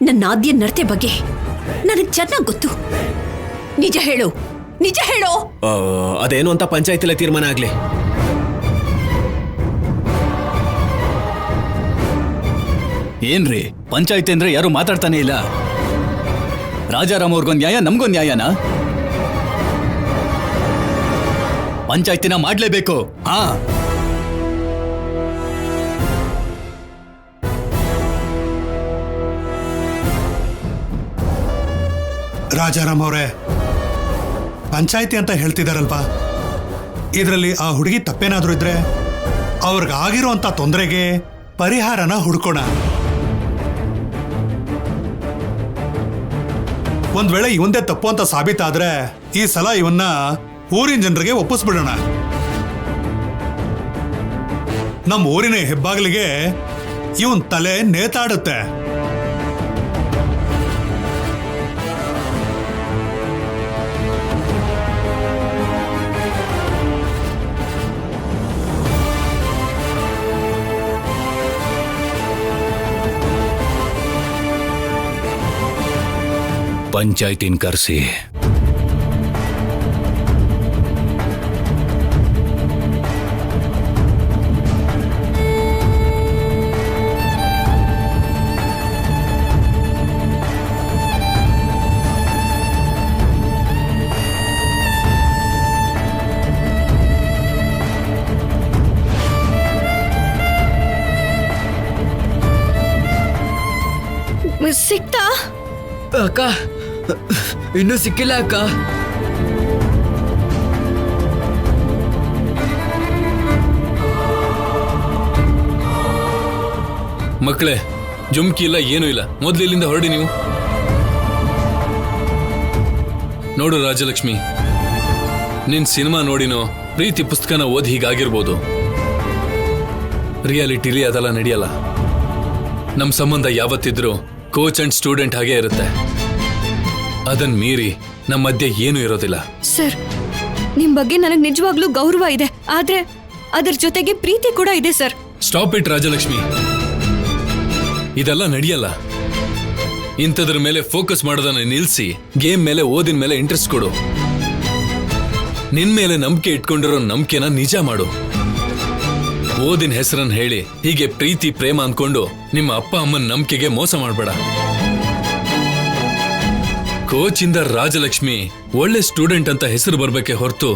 ನನ್ನ ಆದ್ಯ ನಡತೆ ಬಗ್ಗೆ ನನಗೆ ಚೆನ್ನಾಗಿ ಗೊತ್ತು. ನಿಜ ಹೇಳು, ನಿಜ ಹೇಳು. ಅದೇನು ಅಂತ ಪಂಚಾಯತಿಲೇ ತೀರ್ಮಾನ ಆಗ್ಲಿ. ಏನ್ರಿ ಪಂಚಾಯತಿ ಅಂದ್ರೆ ಯಾರು ಮಾತಾಡ್ತಾನೆ ಇಲ್ಲ. ರಾಜಾರಾಮ್ ಅವ್ರಿಗೊಂದು ನ್ಯಾಯ, ನಮ್ಗೊಂದು ನ್ಯಾಯನಾ? ಪಂಚಾಯತಿನ ಮಾಡ್ಲೇಬೇಕು. ಹಾ, ರಾಜಾರಾಮ್ ಅವರೇ, ಪಂಚಾಯತಿ ಅಂತ ಹೇಳ್ತಿದಾರಲ್ವಾ, ಇದರಲ್ಲಿ ಆ ಹುಡುಗಿ ತಪ್ಪೇನಾದ್ರೂ ಇದ್ರೆ ಅವ್ರಿಗಾಗಿರುವಂತ ತೊಂದರೆಗೆ ಪರಿಹಾರನ ಹುಡ್ಕೋಣ. ಒಂದ್ ವೇಳೆ ಇವಂದೇ ತಪ್ಪು ಅಂತ ಸಾಬೀತಾದ್ರೆ ಈ ಸಲ ಇವನ್ನ ಊರಿನ ಜನರಿಗೆ ಒಪ್ಪಿಸ್ಬಿಡೋಣ. ನಮ್ಮ ಊರಿನ ಹೆಬ್ಬಾಗಿಲಿಗೆ ಇವನ್ ತಲೆ ನೇತಾಡುತ್ತೆ. ಪಂಚಾಯತಿನ ಕರೆಸಿ ಸಿಕ್ತಾ? ಅಕ್ಕ, ಇನ್ನೂ ಸಿಕ್ಕಿಲ್ಲ ಅಕ್ಕ. ಮಕ್ಕಳೇ, ಜುಮ್ಕಿ ಇಲ್ಲ, ಏನೂ ಇಲ್ಲ. ಮೊದ್ಲು ಇಲ್ಲಿಂದ ಹೊರಡಿ ನೀವು. ನೋಡು ರಾಜಲಕ್ಷ್ಮಿ, ನಿನ್ ಸಿನಿಮಾ ನೋಡಿನೋ ಪ್ರೀತಿ ಪುಸ್ತಕನ ಓದಿ ಹೀಗಾಗಿರ್ಬೋದು. ರಿಯಾಲಿಟಿಲಿ ಅದೆಲ್ಲ ನಡೆಯಲ್ಲ. ನಮ್ ಸಂಬಂಧ ಯಾವತ್ತಿದ್ರು ಕೋಚ್ ಅಂಡ್ ಸ್ಟೂಡೆಂಟ್ ಹಾಗೆ ಇರುತ್ತೆ. ಅದನ್ ಮೀರಿ ನಮ್ಮ ಮಧ್ಯೆ ಏನೂ ಇರೋದಿಲ್ಲ. ಸರ್, ನಿಮ್ ಬಗ್ಗೆ ನನಗೆ ನಿಜವಾಗ್ಲೂ ಗೌರವ ಇದೆ, ಆದ್ರೆ ಅದರ ಜೊತೆಗೆ ಪ್ರೀತಿ ಕೂಡ ಇದೆ ಸರ್. ಸ್ಟಾಪ್ ಇಟ್ ರಾಜಲಕ್ಷ್ಮಿ, ಇದೆಲ್ಲ ನಡೆಯಲ್ಲ. ಇಂಥದ್ರ ಮೇಲೆ ಫೋಕಸ್ ಮಾಡೋದನ್ನ ನಿಲ್ಸಿ ಗೇಮ್ ಮೇಲೆ, ಓದಿನ ಮೇಲೆ ಇಂಟ್ರೆಸ್ಟ್ ಕೊಡು. ನಿನ್ ಮೇಲೆ ನಂಬಿಕೆ ಇಟ್ಕೊಂಡಿರೋ ನಂಬಿಕೆನ ನಿಜ ಮಾಡು. ಓದಿನ ಹೆಸರನ್ನ ಹೇಳಿ ಹೀಗೆ ಪ್ರೀತಿ ಪ್ರೇಮ ಅನ್ಕೊಂಡು ನಿಮ್ಮ ಅಪ್ಪ ಅಮ್ಮನ ನಂಬಿಕೆಗೆ ಮೋಸ ಮಾಡಬೇಡ. ಕೋಚ್ ಇಂದ ರಾಜಲಕ್ಷ್ಮಿ ಒಳ್ಳೆ ಸ್ಟೂಡೆಂಟ್ ಅಂತ ಹೆಸರು ಬರ್ಬೇಕೆ ಹೊರತು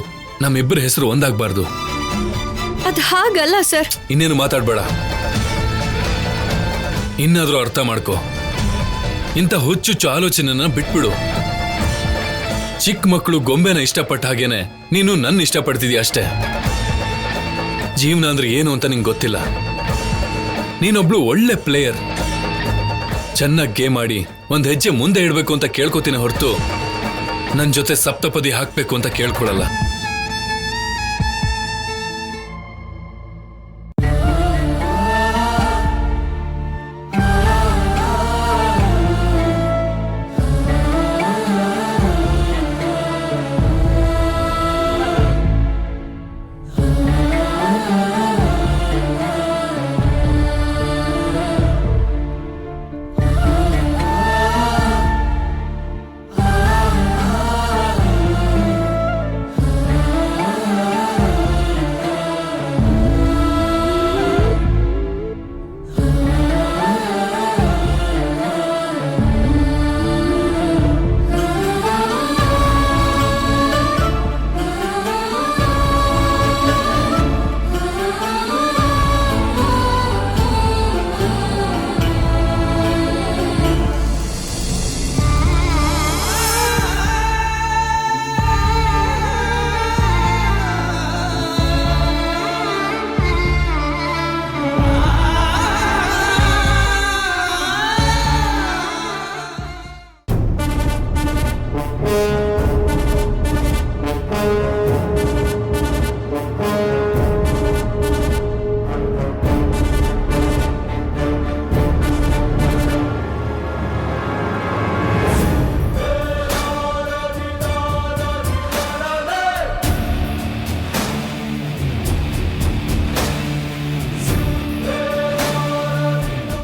ನಮ್ಮಿಬ್ಬರ ಹೆಸರು ಒಂದಾಗಬಾರ್ದು. ಅದ್ ಹಾಗಲ್ಲ ಸರ್. ಇನ್ನೇನು ಮಾತಾಡ್ಬೇಡ. ಇನ್ನಾದ್ರೂ ಅರ್ಥ ಮಾಡ್ಕೋ. ಇಂಥ ಹುಚ್ಚುಚ್ಚು ಆಲೋಚನೆನ ಬಿಟ್ಬಿಡು. ಚಿಕ್ಕ ಮಕ್ಕಳು ಗೊಂಬೆನ ಇಷ್ಟಪಟ್ಟ ಹಾಗೇನೆ ನೀನು ನನ್ನ ಇಷ್ಟಪಡ್ತಿದೀಯ ಅಷ್ಟೇ. ಜೀವನ ಅಂದ್ರೆ ಏನು ಅಂತ ನಿಂಗೆ ಗೊತ್ತಿಲ್ಲ. ನೀನೊಬ್ಳು ಒಳ್ಳೆ ಪ್ಲೇಯರ್. ಚೆನ್ನಾಗಿ ಗೇಮ್ ಆಡಿ ಒಂದ್ ಹೆಜ್ಜೆ ಮುಂದೆ ಇಡ್ಬೇಕು ಅಂತ ಕೇಳ್ಕೊತೀನಿ ಹೊರತು ನನ್ ಜೊತೆ ಸಪ್ತಪದಿ ಹಾಕ್ಬೇಕು ಅಂತ ಕೇಳ್ಕೊಳಲ್ಲ.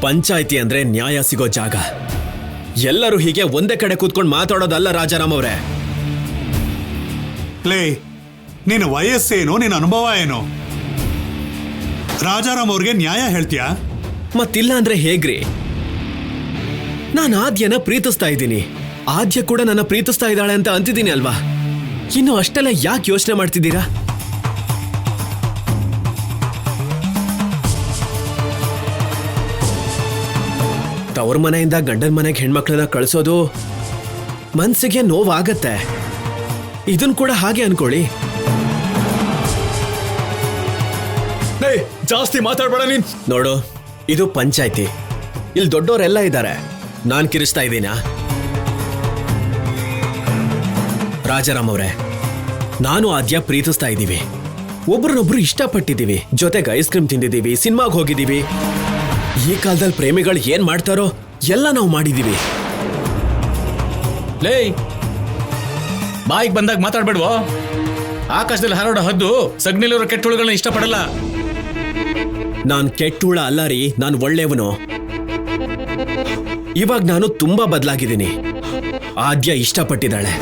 ಪಂಚಾಯಿತಿ ಅಂದ್ರೆ ನ್ಯಾಯ ಸಿಗೋ ಜಾಗ. ಎಲ್ಲರೂ ಹೀಗೆ ಒಂದೇ ಕಡೆ ಕೂತ್ಕೊಂಡು ಮಾತಾಡೋದಲ್ಲ ರಾಜಾರಾಮ್ ಅವರೇ. ಲೇ, ನಿನ್ನ ವಯಸ್ಸೇನು, ನಿನ್ನ ಅನುಭವ ಏನು? ರಾಜಾರಾಮ್ ಅವ್ರಿಗೆ ನ್ಯಾಯ ಹೇಳ್ತೀಯಾ? ಮತ್ತಿಲ್ಲ ಅಂದ್ರೆ ಹೇಗ್ರಿ? ನಾನು ಆದ್ಯನ ಪ್ರೀತಿಸ್ತಾ ಇದ್ದೀನಿ, ಆದ್ಯ ಕೂಡ ನನ್ನ ಪ್ರೀತಿಸ್ತಾ ಇದ್ದಾಳೆ ಅಂತ ಅಂತಿದ್ದೀನಿ ಅಲ್ವಾ? ಇನ್ನು ಅಷ್ಟೆಲ್ಲ ಯಾಕೆ ಯೋಚನೆ ಮಾಡ್ತಿದ್ದೀರಾ? ತವ್ರ ಮನೆಯಿಂದ ಗಂಡನ ಮನೆಗೆ ಹೆಣ್ಮಕ್ಳನ್ನ ಕಳಿಸೋದು ಮನ್ಸಿಗೆ ನೋವಾಗತ್ತೆ. ಇದನ್ ಕೂಡ ಹಾಗೆ ಅನ್ಕೊಳ್ಳಿ. ಜಾಸ್ತಿ ಮಾತಾಡ್ಬೇಡ ನೀನ್. ನೋಡು, ಇದು ಪಂಚಾಯ್ತಿ, ಇಲ್ಲಿ ದೊಡ್ಡವರೆಲ್ಲ ಇದ್ದಾರೆ. ನಾನ್ ಕಿರಿಸ್ತಾ ಇದ್ದೀನಾ? ರಾಜಾರಾಮ್ ಅವರೇ, ನಾನು ಆದ್ಯ ಪ್ರೀತಿಸ್ತಾ ಇದ್ದೀವಿ, ಒಬ್ರನ್ನೊಬ್ರು ಇಷ್ಟಪಟ್ಟಿದ್ದೀವಿ, ಜೊತೆಗೆ ಐಸ್ ಕ್ರೀಮ್ ತಿಂದಿದ್ದೀವಿ, ಸಿನಿಮಾಗೆ ಹೋಗಿದ್ದೀವಿ. ಈ ಕಾಲದಲ್ಲಿ ಪ್ರೇಮಿಗಳು ಏನ್ ಮಾಡ್ತಾರೋ ಎಲ್ಲ ನಾವು ಮಾಡಿದ್ದೀವಿ. ಲೇ, ಬಾಯಿಗೆ ಬಂದಾಗ ಮಾತಾಡ್ಬೇಡ್ವೋ. ಆಕಾಶದಲ್ಲಿ ಹಾರಾಡೋ ಹದ್ದು ಸಗ್ನಿಲಿರೋ ಕೆಟ್ಟ ಹುಳುಗಳನ್ನ ಇಷ್ಟಪಡಲ್ಲ. ನಾನ್ ಕೆಟ್ಟುಳ ಅಲ್ಲ ರೀ, ನಾನು ಒಳ್ಳೆಯವನು. ಇವಾಗ ನಾನು ತುಂಬಾ ಬದಲಾಗಿದ್ದೀನಿ. ಆದ್ಯ ಇಷ್ಟಪಟ್ಟಿದ್ದಾಳೆ.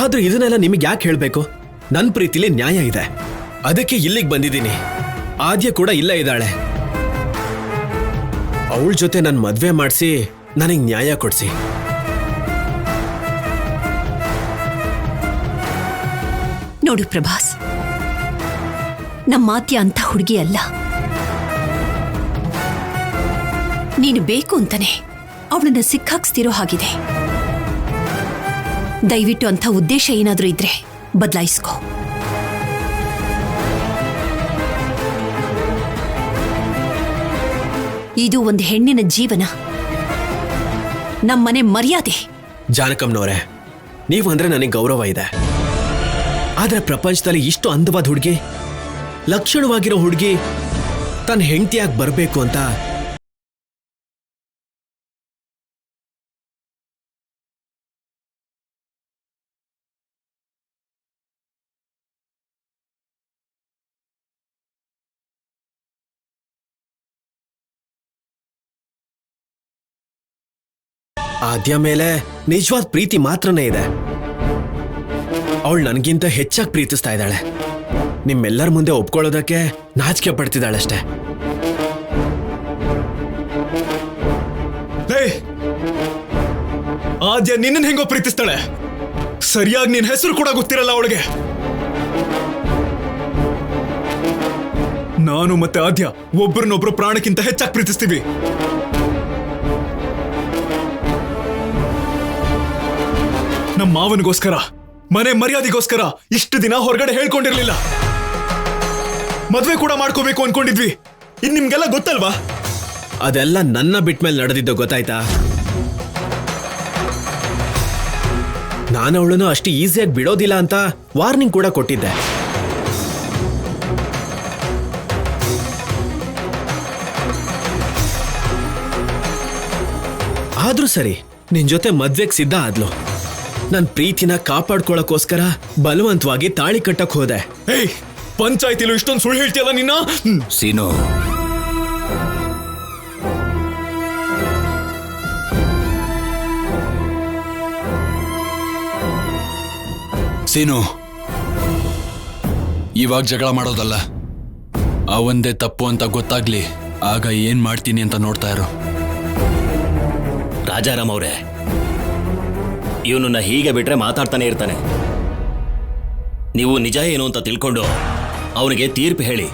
ಆದ್ರೆ ಇದನ್ನೆಲ್ಲ ನಿಮಗೆ ಯಾಕೆ ಹೇಳ್ಬೇಕು? ನನ್ನ ಪ್ರೀತಿಲಿ ನ್ಯಾಯ ಇದೆ, ಅದಕ್ಕೆ ಇಲ್ಲಿಗೆ ಬಂದಿದ್ದೀನಿ. ಆದ್ಯ ಕೂಡ ಇಲ್ಲೇ ಇದ್ದಾಳೆ. ಅವಳ ಜೊತೆ ನನ್ನ ಮದ್ವೆ ಮಾಡಿಸಿ ನನಗೆ ನ್ಯಾಯ ಕೊಡ್ಸಿ. ನೋಡು ಪ್ರಭಾಸ್, ನಮ್ಮ ಆದ್ಯ ಅಂತ ಹುಡುಗಿ ಅಲ್ಲ. ನೀನು ಬೇಕು ಅಂತಾನೆ ಅವಳನ್ನ ಸಿಕ್ಕಾಕ್ಸ್ತಿರೋ ಹಾಗಿದೆ. ದಯವಿಟ್ಟು ಅಂಥ ಉದ್ದೇಶ ಏನಾದ್ರೂ ಇದ್ರೆ ಬದಲಾಯಿಸ್ಕೋ. ಇದು ಒಂದು ಹೆಣ್ಣಿನ ಜೀವನ, ನಮ್ಮನೆ ಮರ್ಯಾದೆ. ಜಾನಕಮ್ನವರೇ, ನೀವು ಅಂದ್ರೆ ನನಗೆ ಗೌರವ ಇದೆ. ಆದ್ರೆ ಪ್ರಪಂಚದಲ್ಲಿ ಇಷ್ಟು ಅಂದವಾದ ಹುಡುಗಿ, ಲಕ್ಷಣವಾಗಿರೋ ಹುಡುಗಿ ತನ್ನ ಹೆಂಡತಿಯಾಗಿ ಬರಬೇಕು ಅಂತ ಆದ್ಯ ಮೇಲೆ ನಿಜವಾದ ಪ್ರೀತಿ ಮಾತ್ರನೇ ಇದೆ. ಅವಳು ನನಗಿಂತ ಹೆಚ್ಚಾಗಿ ಪ್ರೀತಿಸ್ತಾ ಇದ್ದಾಳೆ. ನಿಮ್ಮೆಲ್ಲರ ಮುಂದೆ ಒಪ್ಕೊಳ್ಳೋದಕ್ಕೆ ನಾಚಿಕೆ ಪಡ್ತಿದ್ದಾಳಷ್ಟೇ. ಆದ್ಯ ನಿನ್ನ ಹೆಂಗೋ ಪ್ರೀತಿಸ್ತಾಳೆ, ಸರಿಯಾಗಿ ನಿನ್ ಹೆಸರು ಕೂಡ ಗೊತ್ತಿರಲ್ಲ ಅವಳಿಗೆ. ನಾನು ಮತ್ತೆ ಆದ್ಯ ಒಬ್ಬರನ್ನೊಬ್ರು ಪ್ರಾಣಕ್ಕಿಂತ ಹೆಚ್ಚಾಗಿ ಪ್ರೀತಿಸ್ತೀವಿ. ನಮ್ಮ ಮಾವನಿಗೋಸ್ಕರ, ಮನೆ ಮರ್ಯಾದೆಗೋಸ್ಕರ ಇಷ್ಟು ದಿನ ಹೊರಗಡೆ ಹೇಳ್ಕೊಂಡಿರ್ಲಿಲ್ಲ. ಮದ್ವೆ ಕೂಡ ಮಾಡ್ಕೋಬೇಕು ಅನ್ಕೊಂಡಿದ್ವಿ. ಇನ್ ನಿಮ್ಗೆಲ್ಲ ಗೊತ್ತಲ್ವಾ? ಅದೆಲ್ಲ ನನ್ನ ಬಿಟ್ಮೇಲೆ ನಡೆದಿದ್ದು, ಗೊತ್ತಾಯ್ತಾ? ನಾನು ಅವಳನ್ನು ಅಷ್ಟು ಈಸಿಯಾಗಿ ಬಿಡೋದಿಲ್ಲ ಅಂತ ವಾರ್ನಿಂಗ್ ಕೂಡ ಕೊಟ್ಟಿದ್ದೆ. ಆದ್ರೂ ಸರಿ, ನಿನ್ ಜೊತೆ ಮದ್ವೆಗೆ ಸಿದ್ಧ ಆದ್ಲು. ನನ್ ಪ್ರೀತಿನ ಕಾಪಾಡ್ಕೊಳಕ್ಕೋಸ್ಕರ ಬಲವಂತವಾಗಿ ತಾಳಿ ಕಟ್ಟಕ್ ಹೋದೆ. ಏಯ್, ಪಂಚಾಯ್ತಿಲು ಇಷ್ಟೊಂದು ಸುಳ್ಳು ಹೇಳ್ತೀಯಲ್ಲ ನಿನ್ನ. ಸೀನು, ಸೀನು, ಇವಾಗ ಜಗಳ ಮಾಡೋದಲ್ಲ, ಅವಂದೇ ತಪ್ಪು ಅಂತ ಗೊತ್ತಾಗ್ಲಿ, ಆಗ ಏನ್ ಮಾಡ್ತೀನಿ ಅಂತ ನೋಡ್ತಾ ಇರೋ. ರಾಜಾರಾಮ್ ಅವರೇ, ಇವನನ್ನ ಹೀಗೆ ಬಿಟ್ರೆ ಮಾತಾಡ್ತಾನೆ ಇರ್ತಾನೆ. ನೀವು ನಿಜ ಏನು ಅಂತ ತಿಳ್ಕೊಂಡು ಅವನಿಗೆ ತೀರ್ಪು ಹೇಳಿ.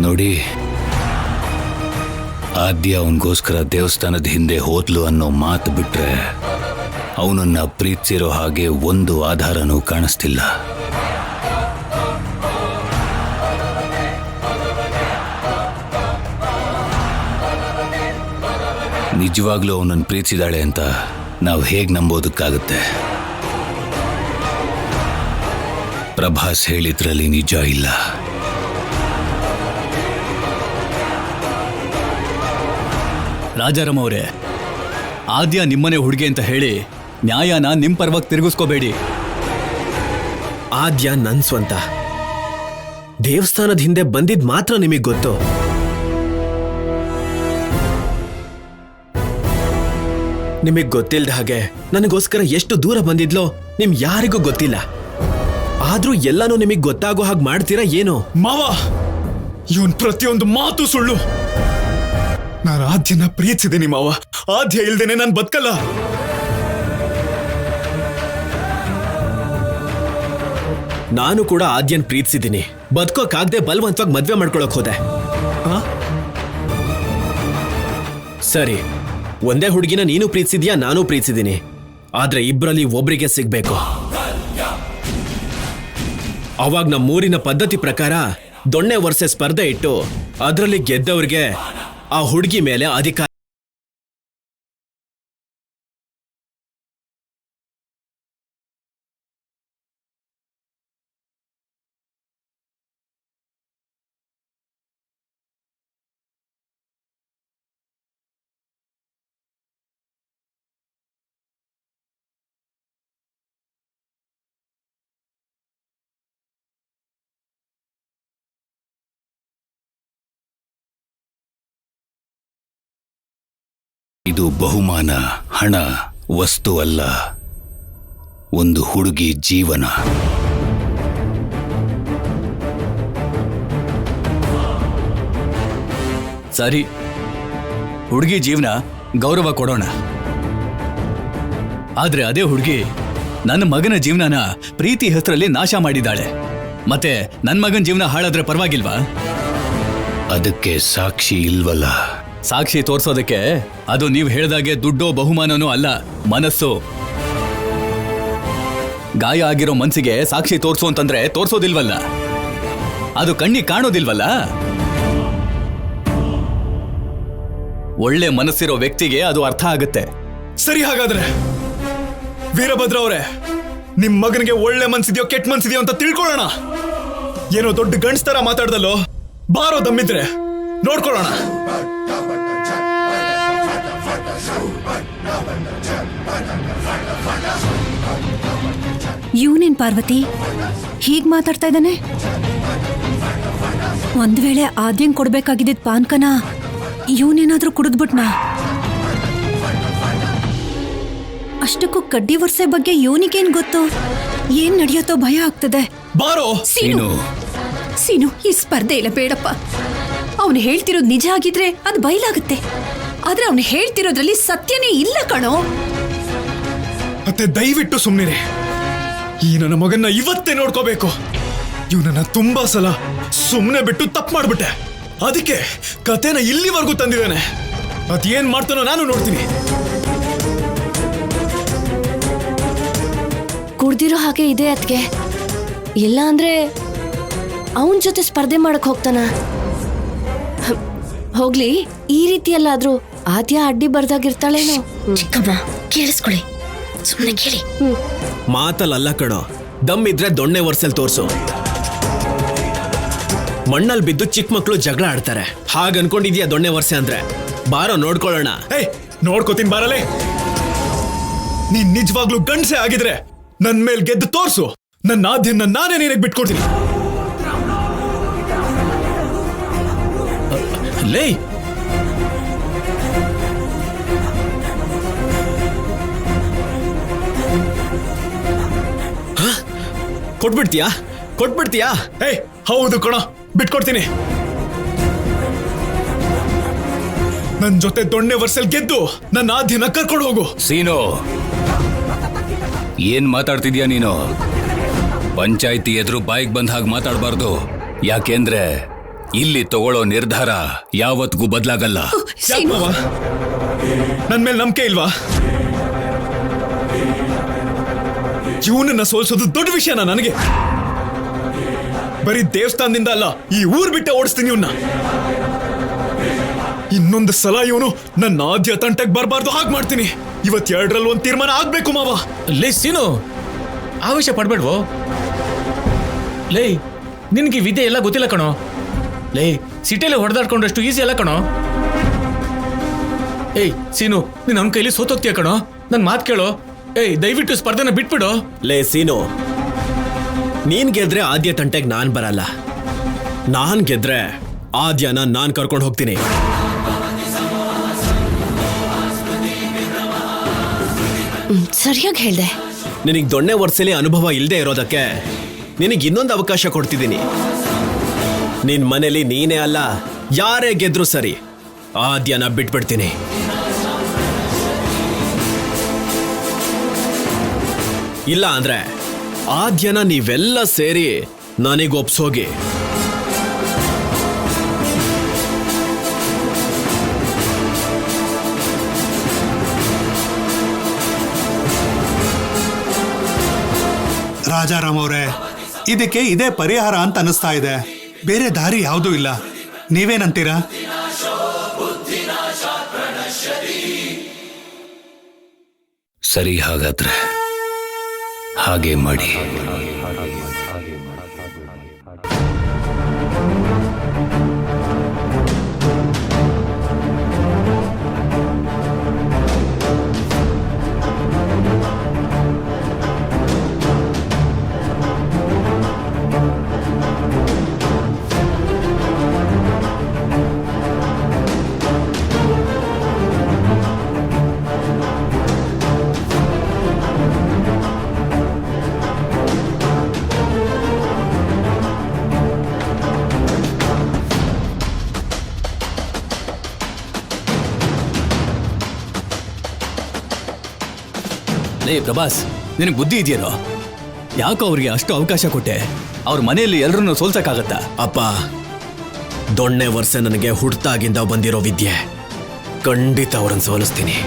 ನೋಡಿ, ಆದ್ಯ ಅವನಿಗೋಸ್ಕರ ದೇವಸ್ಥಾನದ ಹಿಂದೆ ಹೋದ್ಲು ಅನ್ನೋ ಮಾತು ಬಿಟ್ರೆ ಅವನನ್ನ ಪ್ರೀತಿಸಿರೋ ಹಾಗೆ ಒಂದು ಆಧಾರನೂ ಕಾಣಿಸ್ತಿಲ್ಲ. ನಿಜವಾಗ್ಲೂ ಅವನನ್ನು ಪ್ರೀತಿಸಿದಾಳೆ ಅಂತ ನಾವು ಹೇಗೆ ನಂಬೋದಕ್ಕಾಗುತ್ತೆ? ಪ್ರಭಾಸ್ ಹೇಳಿದ್ರಲ್ಲಿ ನಿಜ ಇಲ್ಲ. ರಾಜಾರಾಮ್ ಅವರೇ, ಆದ್ಯ ನಿಮ್ಮನೆ ಹುಡುಗಿ ಅಂತ ಹೇಳಿ ನ್ಯಾಯನ ನಿಮ್ ಪರವಾಗಿ ತಿರುಗಿಸ್ಕೋಬೇಡಿ. ಆದ್ಯ ನನ್ ಸ್ವಂತ. ದೇವಸ್ಥಾನದ ಹಿಂದೆ ಬಂದಿದ್ ಮಾತ್ರ ನಿಮಗ್ ಗೊತ್ತು. ನಿಮಗ್ ಗೊತ್ತಿಲ್ದ ಹಾಗೆ ನನಗೋಸ್ಕರ ಎಷ್ಟು ದೂರ ಬಂದಿದ್ಲೋ ನಿಮ್ ಯಾರಿಗೂ ಗೊತ್ತಿಲ್ಲ. ಆದ್ರೂ ಎಲ್ಲಾನು ನಿಮಗ್ ಗೊತ್ತಾಗೋ ಹಾಗೆ ಮಾಡ್ತೀರಾ ಏನೋ? ಮಾವ, ಇವನ್ ಪ್ರತಿಯೊಂದು ಮಾತು ಸುಳ್ಳು. ನಾನು ಆದ್ಯನ ಪ್ರೀತಿಸಿದ್ದೀನಿ ಮಾವ. ಆದ್ಯ ಇಲ್ದೇನೆ ನಾನು ಬದುಕಲ್ಲ. ನಾನು ಕೂಡ ಆದ್ಯನ್ ಪ್ರೀತಿಸಿದ್ದೀನಿ. ಬದುಕೋಕಾಗ್ದೆ ಬಲವಂತವಾಗಿ ಮದ್ವೆ ಮಾಡ್ಕೊಳಕ್ ಹೋದೆ. ಸರಿ, ಒಂದೇ ಹುಡುಗಿನ ನೀನು ಪ್ರೀತಿಸಿದ್ಯಾ, ನಾನು ಪ್ರೀತಿಸಿದ್ದೀನಿ. ಆದ್ರೆ ಇಬ್ರಲ್ಲಿ ಒಬ್ರಿಗೆ ಸಿಗ್ಬೇಕು. ಅವಾಗ ನಮ್ಮೂರಿನ ಪದ್ಧತಿ ಪ್ರಕಾರ ದೊಣ್ಣೆ ವರ್ಷೆ ಸ್ಪರ್ಧೆ ಇಟ್ಟು ಅದರಲ್ಲಿ ಗೆದ್ದವ್ರಿಗೆ ಆ ಹುಡುಗಿ ಮೇಲೆ ಅಧಿಕಾರ. ಇದು ಬಹುಮಾನ, ಹಣ, ವಸ್ತು ಅಲ್ಲ, ಒಂದು ಹುಡುಗಿ ಜೀವನ. ಸರಿ, ಹುಡುಗಿ ಜೀವನ ಗೌರವ ಕೊಡೋಣ. ಆದ್ರೆ ಅದೇ ಹುಡುಗಿ ನನ್ನ ಮಗನ ಜೀವನನ ಪ್ರೀತಿ ಹೆಸರಲ್ಲಿ ನಾಶ ಮಾಡಿದ್ದಾಳೆ. ಮತ್ತೆ ನನ್ನ ಮಗನ ಜೀವನ ಹಾಳಾದ್ರೆ ಪರವಾಗಿಲ್ವಾ? ಅದಕ್ಕೆ ಸಾಕ್ಷಿ ಇಲ್ವಲ್ಲ. ಸಾಕ್ಷಿ ತೋರ್ಸೋದಕ್ಕೆ ಅದು ನೀವು ಹೇಳ್ದಾಗೆ ದುಡ್ಡೋ ಬಹುಮಾನನೂ ಅಲ್ಲ, ಮನಸ್ಸು. ಗಾಯ ಆಗಿರೋ ಮನ್ಸಿಗೆ ಸಾಕ್ಷಿ ತೋರ್ಸು ಅಂತಂದ್ರೆ ತೋರ್ಸೋದಿಲ್ವಲ್ಲ, ಅದು ಕಣ್ಣಿಗೆ ಕಾಣೋದಿಲ್ವಲ್ಲ. ಒಳ್ಳೆ ಮನಸ್ಸಿರೋ ವ್ಯಕ್ತಿಗೆ ಅದು ಅರ್ಥ ಆಗುತ್ತೆ. ಸರಿ, ಹಾಗಾದ್ರೆ ವೀರಭದ್ರ ಅವರೇ, ನಿಮ್ ಮಗನಿಗೆ ಒಳ್ಳೆ ಮನ್ಸಿದ್ಯೋ ಕೆಟ್ಟ ಮನ್ಸಿದ್ಯೋ ಅಂತ ತಿಳ್ಕೊಳ್ಳೋಣ. ಏನೋ ದೊಡ್ಡ ಗಂಡಸ್ತರ ಮಾತಾಡ್ದಲ್ಲೋ, ಬಾರೋ ದಮ್ಮಿದ್ರೆ ನೋಡ್ಕೊಳ್ಳೋಣ. ಇವನೇನ್ ಪಾರ್ವತಿ ಹೀಗ್ ಮಾತಾಡ್ತಾ ಇದ್ದಾನೆ? ಒಂದ್ ವೇಳೆ ಆದ್ಯಂಗ್ ಕೊಡ್ಬೇಕಾಗಿದ್ದ ಪಾನ್ಕನ ಇವನೇನಾದ್ರೂ ಕುಡಿದ್ಬಿಟ್ನಾ? ಅಷ್ಟಕ್ಕೂ ಕಡ್ಡಿ ವರ್ಷೆ ಬಗ್ಗೆ ಇವನಿಗೇನ್ ಗೊತ್ತು? ಏನ್ ನಡೆಯುತ್ತೋ ಭಯ ಆಗ್ತದೆ. ಬಾರೋ ಸೀನು, ಸೀನು, ಈ ಸ್ಪರ್ಧೆ ಇಲ್ಲ, ಬೇಡಪ್ಪ. ಅವನು ಹೇಳ್ತಿರೋದು ನಿಜ ಆಗಿದ್ರೆ ಅದು ಬಯಲಾಗುತ್ತೆ. ಆದ್ರೆ ಅವನು ಹೇಳ್ತಿರೋದ್ರಲ್ಲಿ ಸತ್ಯನೇ ಇಲ್ಲ ಕಣೋ. ಮತ್ತೆ ದಯವಿಟ್ಟು ಸುಮ್ನಿರಿ. ಈ ನನ್ನ ಮಗನ್ನ ಇವತ್ತೇ ನೋಡ್ಕೋಬೇಕು. ಇವನನ್ನ ತುಂಬಾ ಸಲ ಸುಮ್ನೆ ಬಿಟ್ಟು ತಪ್ಪು ಮಾಡ್ಬಿಟ್ಟೆ. ಅದಕ್ಕೆ ಕತೆನ ಇಲ್ಲಿವರೆಗೂ ತಂದಿದ್ದಾನೆ. ಅದೇನ್ ಮಾಡ್ತಾನೋ ನಾನು ನೋಡ್ತೀನಿ. ಕುಡ್ದಿರೋ ಹಾಗೆ ಇದೆ ಅದ್ಕೆ. ಇಲ್ಲ ಅಂದ್ರೆ ಅವನ್ ಜೊತೆ ಸ್ಪರ್ಧೆ ಮಾಡಕ್ ಹೋಗ್ತಾನ. ಹೋಗ್ಲಿ, ಈ ರೀತಿಯಲ್ಲಾದ್ರೂ ಆದ್ಯ ಅಡ್ಡಿ ಬರ್ದಾಗಿರ್ತಾಳೇನೋ. ಚಿಕ್ಕಮ್ಮ ಕೇಳಿಸ್ಕೊಳ್ಳಿ, ಸುಮ್ಮನೆ ಕೇಳಿ. ಮಾತಲ್ಲ ಕಣೋ, ದಮ್ ಇದ್ರೆ ದೊಣ್ಣೆ ವರ್ಷಲ್ ತೋರ್ಸು. ಮಣ್ಣಲ್ಲಿ ಬಿದ್ದು ಚಿಕ್ಕ ಮಕ್ಕಳು ಜಗಳ ಆಡ್ತಾರೆ. ಹಾಗ ಅನ್ಕೊಂಡಿದ್ಯಾ ದೊಣ್ಣೆ ವರ್ಷೆ ಅಂದ್ರೆ? ಬಾರೋ ನೋಡ್ಕೊಳ್ಳೋಣ. ನೋಡ್ಕೋತೀನಿ, ಬಾರಲೇ. ನೀನ್ ನಿಜವಾಗ್ಲೂ ಗಂಡ್ಸೆ ಆಗಿದ್ರೆ ನನ್ ಮೇಲ್ ಗೆದ್ದು ತೋರ್ಸು. ನನ್ನ ಆದ್ಯನ್ನ ನಾನೇ ನಿನಗೆ ಬಿಟ್ಕೊಡ್ತೀನಿ. ಲೇ, ಕೊಟ್ಬಿಡ್ತೀಯಾ? ಕೊಟ್ಬಿಡ್ತೀಯಾ? ಹೌದು ಕಣ, ಬಿಟ್ಕೊಡ್ತೀನಿ. ನನ್ ಜೊತೆ ದೊಣ್ಣೆ ವರ್ಷಲ್ ಗೆದ್ದು ನನ್ನ ಆದ್ಯನ ಕರ್ಕೊಂಡು ಹೋಗು. ಸೀನು, ಏನ್ ಮಾತಾಡ್ತಿದ್ಯಾ ನೀನು? ಪಂಚಾಯ್ತಿ ಎದುರು ಬಾಯಿಗೆ ಬಂದ ಹಾಗೆ ಮಾತಾಡಬಾರ್ದು. ಯಾಕೆಂದ್ರೆ ಇಲ್ಲಿ ತಗೊಳ್ಳೋ ನಿರ್ಧಾರ ಯಾವತ್ತಿಗೂ ಬದಲಾಗಲ್ಲ. ನನ್ ಮೇಲೆ ನಂಬಿಕೆ ಇಲ್ವಾ? ಇವನನ್ನ ಸೋಲ್ಸೋದು ದೊಡ್ಡ ವಿಷಯನ ನನಗೆ? ಬರೀ ದೇವಸ್ಥಾನದಿಂದ ಅಲ್ಲ, ಈ ಊರ್ ಬಿಟ್ಟೆ ಓಡಿಸ್ತೀನಿ ಇವನ್ನ. ಇನ್ನೊಂದು ಸಲ ಇವನು ನನ್ನ ಆದ್ಯ ತಂಟಕ್ಕೆ ಬರಬಾರ್ದು ಹಾಗೆ ಮಾಡ್ತೀನಿ. ಇವತ್ತೆರಡರಲ್ಲಿ ಒಂದು ತೀರ್ಮಾನ ಆಗ್ಬೇಕು ಮಾವ. ಲೇ ಸೀನು, ಆವೇಶ ಪಡ್ಬೇಡ್ವೋ. ಲೇ, ನಿನ್ಗೆ ವಿದ್ಯೆ ಎಲ್ಲ ಗೊತ್ತಿಲ್ಲ ಕಣೋ. ಲೇ, ಸಿಟಿಯಲ್ಲಿ ಹೊಡೆದಾಡ್ಕೊಂಡಷ್ಟು ಈಸಿ ಅಲ್ಲ ಕಣೋ. ಸೀನು, ನೀನ್ ಅವನ ಕೈಲಿ ಸೋತೋಗ್ತೀಯ ಕಣೋ. ನನ್ ಮಾತು ಕೇಳೋ. ದಯವಿಟ್ಟು ಸ್ಪರ್ಧೆನ ಬಿಟ್ಬಿಡು. ಲೇ ಸೀನು, ನೀನ್ ಗೆದ್ರೆ ಆದ್ಯ ತಂಟೆಗೆ ನಾನ್ ಬರಲ್ಲ. ನಾನ್ ಗೆದ್ರೆ ಆದ್ಯನ ನಾನ್ ಕರ್ಕೊಂಡು ಹೋಗ್ತೀನಿ. ಸರಿಯಾಗಿ ಹೇಳ್ದೆ. ನಿನಗೆ ದೊಣ್ಣೆ ವರ್ಷಲಿ ಅನುಭವ ಇಲ್ಲದೆ ಇರೋದಕ್ಕೆ ನಿನಗೆ ಇನ್ನೊಂದು ಅವಕಾಶ ಕೊಡ್ತಿದ್ದೀನಿ. ನಿನ್ ಮನೇಲಿ ನೀನೇ ಅಲ್ಲ, ಯಾರೇ ಗೆದ್ರು ಸರಿ, ಆದ್ಯನ ಬಿಟ್ಬಿಡ್ತೀನಿ. ಇಲ್ಲ ಅಂದ್ರೆ ಆದ್ಯನ ನೀವೆಲ್ಲ ಸೇರಿ ನನಗೊಪ್ಸೋಗಿ. ರಾಜಾರಾಮ್ ಅವರೇ, ಇದಕ್ಕೆ ಇದೇ ಪರಿಹಾರ ಅಂತ ಅನಿಸ್ತಾ ಇದೆ. ಬೇರೆ ದಾರಿ ಯಾವುದೂ ಇಲ್ಲ. ನೀವೇನಂತೀರಾ? ಸರಿ, ಹಾಗಾದ್ರೆ ಹಾಗೆ ಮಾಡಿ. ಲೇ ಪ್ರಭಾಸ್, ನಿನಗೆ ಬುದ್ಧಿ ಇದೆಯೇನೋ? ಯಾಕೋ ಅವ್ರಿಗೆ ಅಷ್ಟು ಅವಕಾಶ ಕೊಟ್ಟೆ? ಅವ್ರ ಮನೆಯಲ್ಲಿ ಎಲ್ಲರನ್ನೂ ಸೋಲ್ಸಕ್ಕಾಗತ್ತಾ? ಅಪ್ಪ, ದೊಣ್ಣೆ ವರ್ಷ ನನಗೆ ಹುಡ್ತಾಗಿಂದ ಬಂದಿರೋ ವಿದ್ಯೆ. ಖಂಡಿತ ಅವ್ರನ್ನ ಸೋಲಿಸ್ತೀನಿ.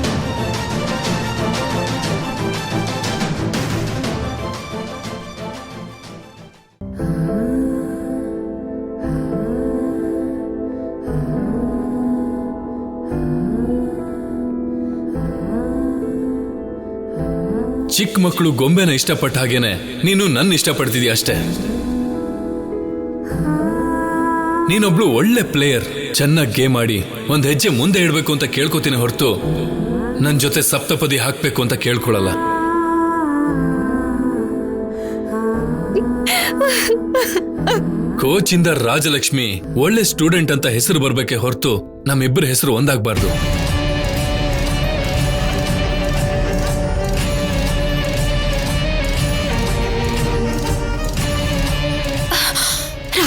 ಚಿಕ್ಕ ಮಕ್ಕಳು ಗೊಂಬೆನ ಇಷ್ಟಪಟ್ಟ ಹಾಗೇನೆ ನೀನು ನನ್ನ ಇಷ್ಟಪಡ್ತಿದ್ಯಾ ಅಷ್ಟೇ. ನೀನೊಬ್ಳು ಒಳ್ಳೆ ಪ್ಲೇಯರ್, ಚೆನ್ನಾಗಿ ಗೇಮ್ ಆಡಿ ಒಂದ್ ಹೆಜ್ಜೆ ಮುಂದೆ ಇಡಬೇಕು ಅಂತ ಕೇಳ್ಕೊತೀನಿ ಹೊರತು ನನ್ನ ಜೊತೆ ಸಪ್ತಪದಿ ಹಾಕ್ಬೇಕು ಅಂತ ಕೇಳ್ಕೊಳಲ್ಲ. ಕೋಚಿಂದ ರಾಜಲಕ್ಷ್ಮಿ ಒಳ್ಳೆ ಸ್ಟೂಡೆಂಟ್ ಅಂತ ಹೆಸರು ಬರ್ಬೇಕೆ ಹೊರತು ನಮ್ಮಿಬ್ಬರ ಹೆಸರು ಒಂದಾಗಬಾರ್ದು.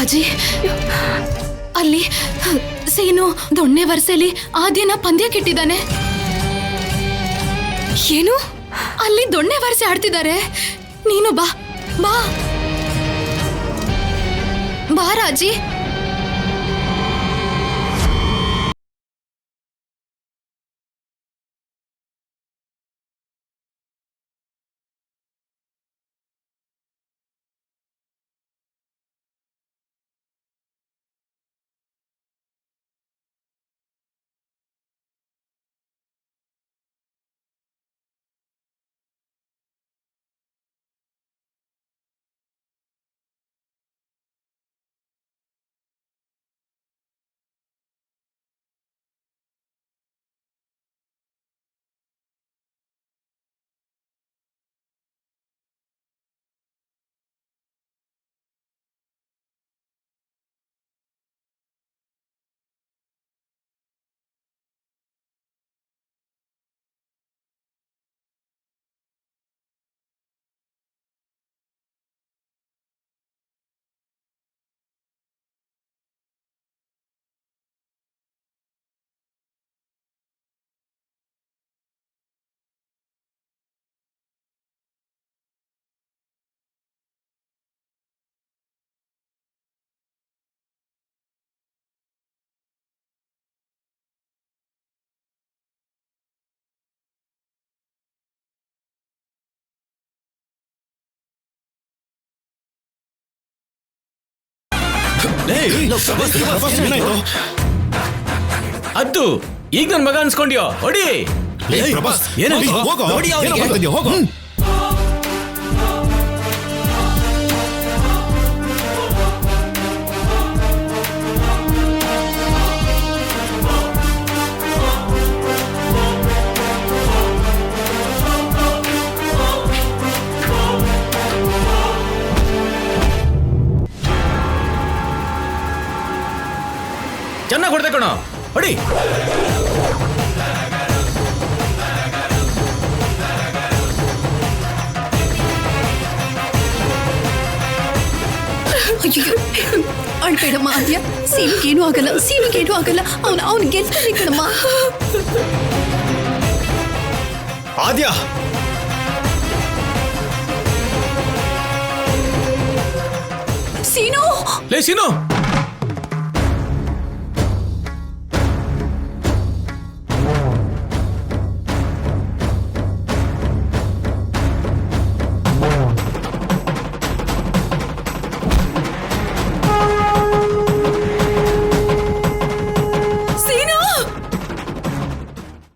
ರಾಜಿ, ಅಲ್ಲಿ ಸೀನು ದೊಣ್ಣೆ ವರ್ಷಲಿ ಆದ್ಯನ ಪಂದ್ಯಕ್ಕಿಟ್ಟಿದ್ದಾನೆ. ಏನು? ಅಲ್ಲಿ ದೊಣ್ಣೆ ವರ್ಷೆ ಆಡ್ತಿದ್ದಾರೆ. ನೀನು ಬಾ ಬಾ ಬಾ ರಾಜಿ. ಅದ್ದು ಈಗ ನನ್ ಮಗ ಅನ್ಸ್ಕೊಂಡ್ಯೋ? ಹೊಡಿ. ಹೋಗೋ. ಚೆನ್ನಾಗಿ ಹೊಡೆದ ಕಣೋ, ಹೊಡಿ. ಅಯ್ಯೋ ಅಳ್ಬೇಡಮ್ಮ ಆದ್ಯ. ಸೀನುಗೇನು ಆಗಲ್ಲ, ಸೀನುಗೇನು ಆಗಲ್ಲ. ಅವನು ಗೆಲ್ತಾನೆ ಕಣಮ್ಮ. ಆದ್ಯ ಸೀನು ಲೇ ಸೀನು